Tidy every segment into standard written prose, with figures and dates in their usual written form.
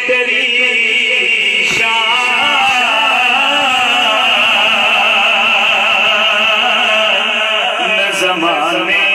तेरी शान ज़माने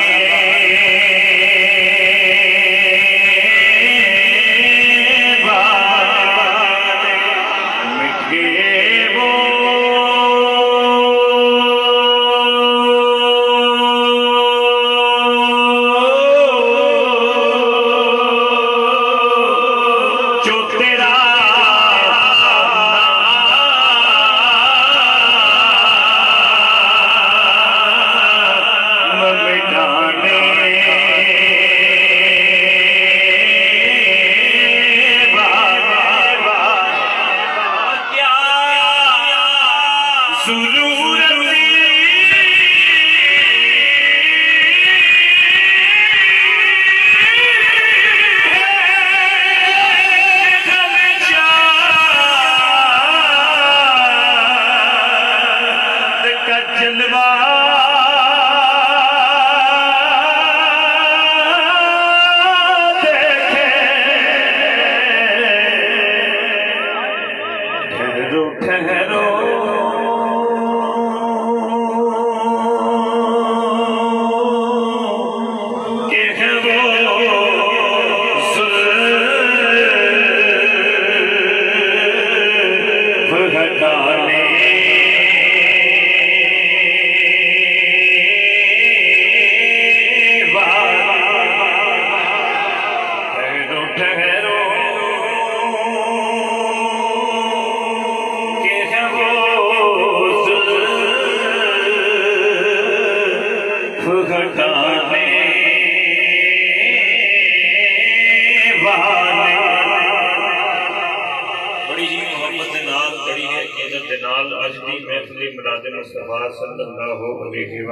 बड़ी ही मोहब्बत के नाल कड़ी है इज्जत के नाल अज दी महफिल मिलाद मुस्तफा सल्लल्लाहु अलैहि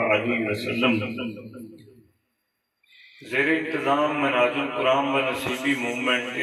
वसल्लम ज़ेरे इंतज़ाम मनाजुल कुरान व नसीबी मूवमेंट